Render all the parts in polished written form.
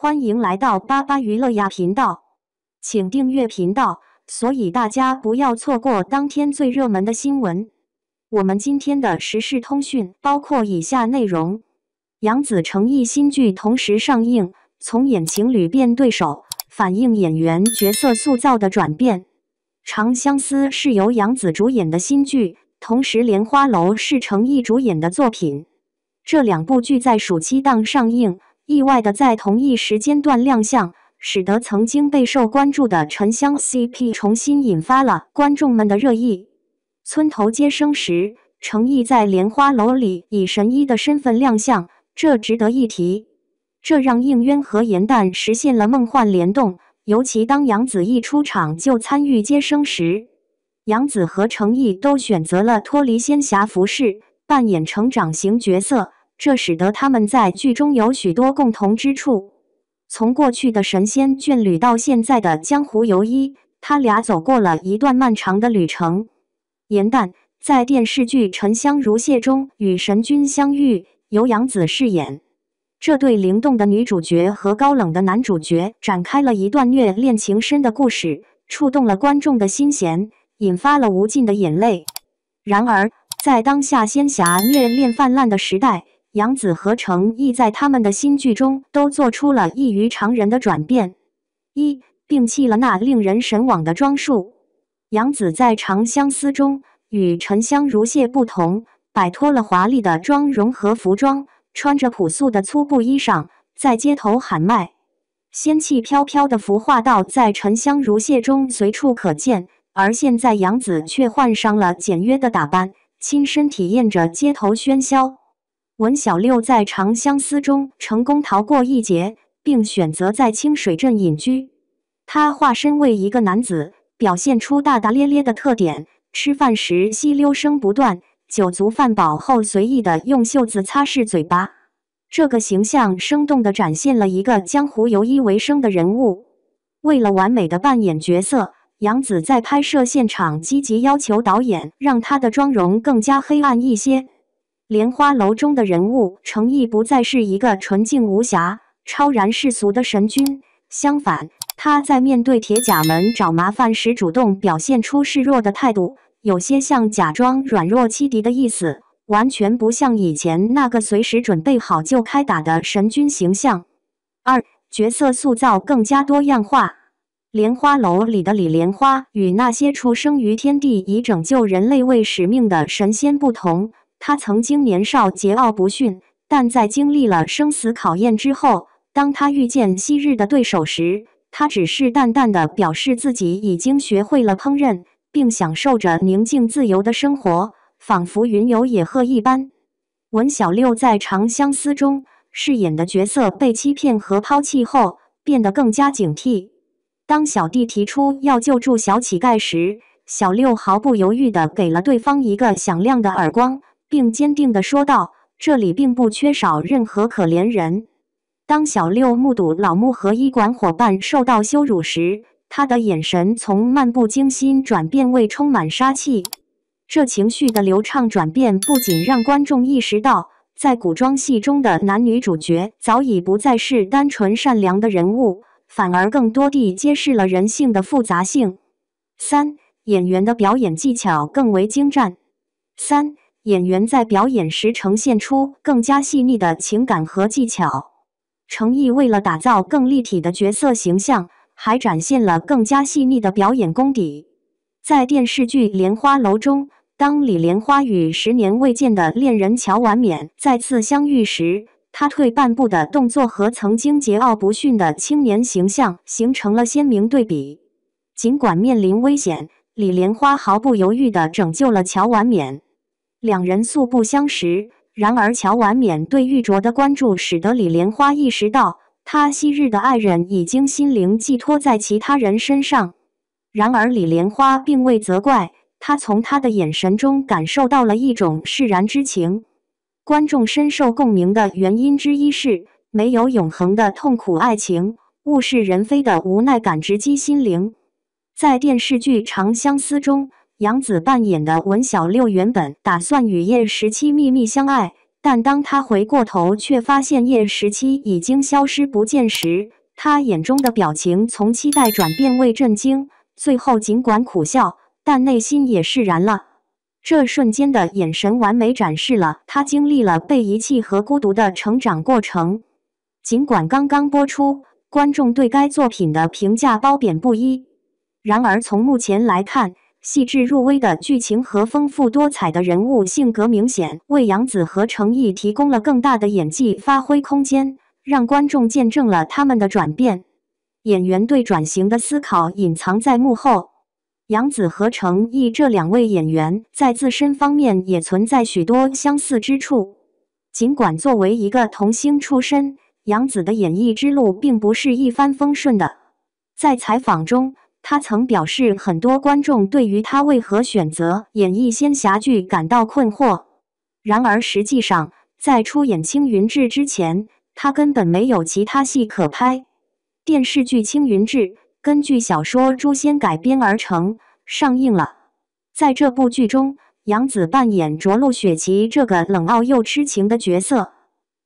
欢迎来到巴巴娱乐呀频道，请订阅频道，所以大家不要错过当天最热门的新闻。我们今天的时事通讯包括以下内容：杨紫诚意新剧同时上映，从演情侣变对手，反映演员角色塑造的转变。《长相思》是由杨紫主演的新剧，同时《莲花楼》是诚意主演的作品。这两部剧在暑期档上映，意外的在同一时间段亮相，使得曾经备受关注的沉香 CP 重新引发了观众们的热议。村头接生时，诚意在莲花楼里以神医的身份亮相，这值得一提。这让应渊和严诞实现了梦幻联动，尤其当杨紫一出场就参与接生时，杨紫和诚意都选择了脱离仙侠服饰，扮演成长型角色，这使得他们在剧中有许多共同之处。从过去的神仙眷侣到现在的江湖游医，他俩走过了一段漫长的旅程。严诞在电视剧《沉香如屑》中与神君相遇，由杨紫饰演。这对灵动的女主角和高冷的男主角展开了一段虐恋情深的故事，触动了观众的心弦，引发了无尽的眼泪。然而，在当下仙侠虐恋泛滥的时代，杨紫和诚意在他们的新剧中都做出了异于常人的转变。一，摒弃了那令人神往的装束。杨紫在《长相思》中与沉香如屑不同，摆脱了华丽的妆容和服装，穿着朴素的粗布衣裳，在街头喊卖，仙气飘飘的服化道在《沉香如屑》中随处可见。而现在杨紫却换上了简约的打扮，亲身体验着街头喧嚣。文小六在《长相思》中成功逃过一劫，并选择在清水镇隐居。他化身为一个男子，表现出大大咧咧的特点，吃饭时吸溜声不断，酒足饭饱后随意地用袖子擦拭嘴巴。这个形象生动地展现了一个江湖游医为生的人物。为了完美地扮演角色，杨紫在拍摄现场积极要求导演让她的妆容更加黑暗一些。莲花楼中的人物诚意不再是一个纯净无瑕、超然世俗的神君，相反，他在面对铁甲们找麻烦时主动表现出示弱的态度，有些像假装软弱欺敌的意思，完全不像以前那个随时准备好就开打的神君形象。二，角色塑造更加多样化。莲花楼里的李莲花与那些出生于天地以拯救人类为使命的神仙不同，他曾经年少桀骜不驯，但在经历了生死考验之后，当他遇见昔日的对手时，他只是淡淡的表示自己已经学会了烹饪，并享受着宁静自由的生活，仿佛云游野鹤一般。文小六在《长相思》中饰演的角色被欺骗和抛弃后，变得更加警惕。当小弟提出要救助小乞丐时，小六毫不犹豫地给了对方一个响亮的耳光，并坚定地说道：“这里并不缺少任何可怜人。”当小六目睹老木和医馆伙伴受到羞辱时，他的眼神从漫不经心转变为充满杀气。这情绪的流畅转变不仅让观众意识到，在古装戏中的男女主角早已不再是单纯善良的人物，反而更多地揭示了人性的复杂性。三，演员的表演技巧更为精湛。三，演员在表演时呈现出更加细腻的情感和技巧。诚意为了打造更立体的角色形象，还展现了更加细腻的表演功底。在电视剧《莲花楼》中，当李莲花与10年未见的恋人乔婉冕再次相遇时，他退半步的动作和曾经桀骜不驯的青年形象形成了鲜明对比。尽管面临危险，李莲花毫不犹豫地拯救了乔婉冕。两人素不相识，然而乔婉冕对玉镯的关注使得李莲花意识到，他昔日的爱人已经心灵寄托在其他人身上。然而李莲花并未责怪，他从他的眼神中感受到了一种释然之情。观众深受共鸣的原因之一是，没有永恒的痛苦爱情，物是人非的无奈感直击心灵。在电视剧《长相思》中，杨紫扮演的文小六原本打算与叶17秘密相爱，但当他回过头却发现叶17已经消失不见时，他眼中的表情从期待转变为震惊，最后尽管苦笑，但内心也释然了。这瞬间的眼神完美展示了他经历了被遗弃和孤独的成长过程。尽管刚刚播出，观众对该作品的评价褒贬不一，然而从目前来看，细致入微的剧情和丰富多彩的人物性格明显为杨紫和程毅提供了更大的演技发挥空间，让观众见证了他们的转变。演员对转型的思考隐藏在幕后。杨紫和程毅这两位演员在自身方面也存在许多相似之处。尽管作为一个童星出身，杨紫的演艺之路并不是一帆风顺的。在采访中，他曾表示，很多观众对于他为何选择演绎仙侠剧感到困惑。然而实际上，在出演《青云志》之前，他根本没有其他戏可拍。电视剧《青云志》根据小说《诛仙》改编而成，上映了。在这部剧中，杨紫扮演着陆雪琪这个冷傲又痴情的角色。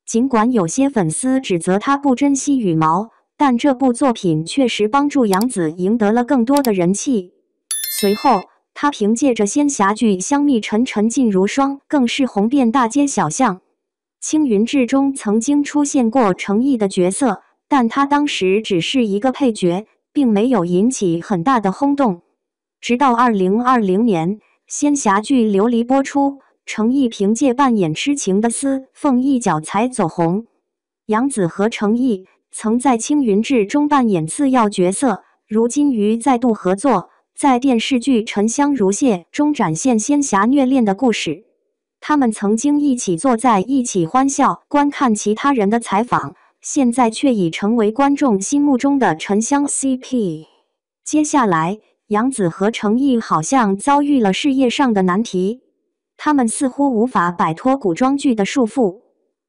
尽管有些粉丝指责她不珍惜羽毛，但这部作品确实帮助杨紫赢得了更多的人气。随后，她凭借着仙侠剧《香蜜沉沉烬如霜》更是红遍大街小巷。《青云志》中曾经出现过程毅的角色，但他当时只是一个配角，并没有引起很大的轰动。直到2020年，仙侠剧《琉璃》播出，程毅凭借扮演痴情的司凤一角才走红。杨紫和程毅曾在《青云志》中扮演次要角色，如今于再度合作，在电视剧《沉香如屑》中展现仙侠虐恋的故事。他们曾经一起坐在一起欢笑观看其他人的采访，现在却已成为观众心目中的沉香 CP。接下来，杨紫和程毅好像遭遇了事业上的难题，他们似乎无法摆脱古装剧的束缚。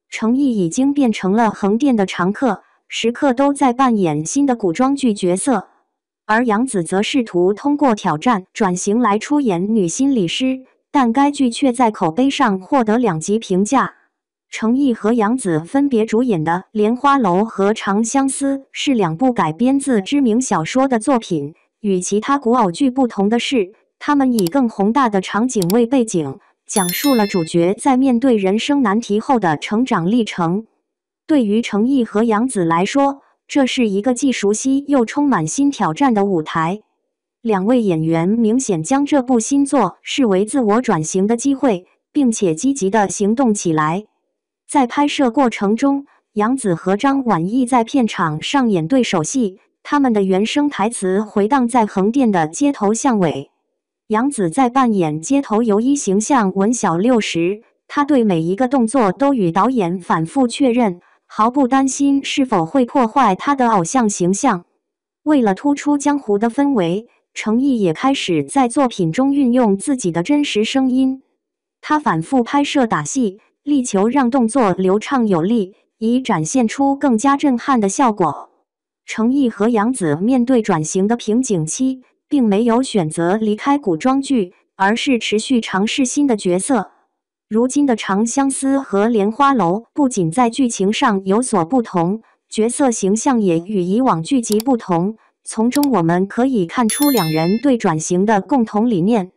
程毅已经变成了横店的常客，时刻都在扮演新的古装剧角色，而杨紫则试图通过挑战转型来出演女心理师，但该剧却在口碑上获得2级评价。程毅和杨紫分别主演的《莲花楼》和《长相思》是2部改编自知名小说的作品。与其他古偶剧不同的是，他们以更宏大的场景为背景，讲述了主角在面对人生难题后的成长历程。对于程毅和杨紫来说，这是一个既熟悉又充满新挑战的舞台。2位演员明显将这部新作视为自我转型的机会，并且积极地行动起来。在拍摄过程中，杨紫和张晚意在片场上演对手戏，他们的原声台词回荡在横店的街头巷尾。杨紫在扮演街头游医形象文小六时，她对每一个动作都与导演反复确认，毫不担心是否会破坏她的偶像形象。为了突出江湖的氛围，程毅也开始在作品中运用自己的真实声音。他反复拍摄打戏，力求让动作流畅有力，以展现出更加震撼的效果。程毅和杨紫面对转型的瓶颈期，并没有选择离开古装剧，而是持续尝试新的角色。如今的《长相思》和《莲花楼》不仅在剧情上有所不同，角色形象也与以往剧集不同，从中我们可以看出2人对转型的共同理念。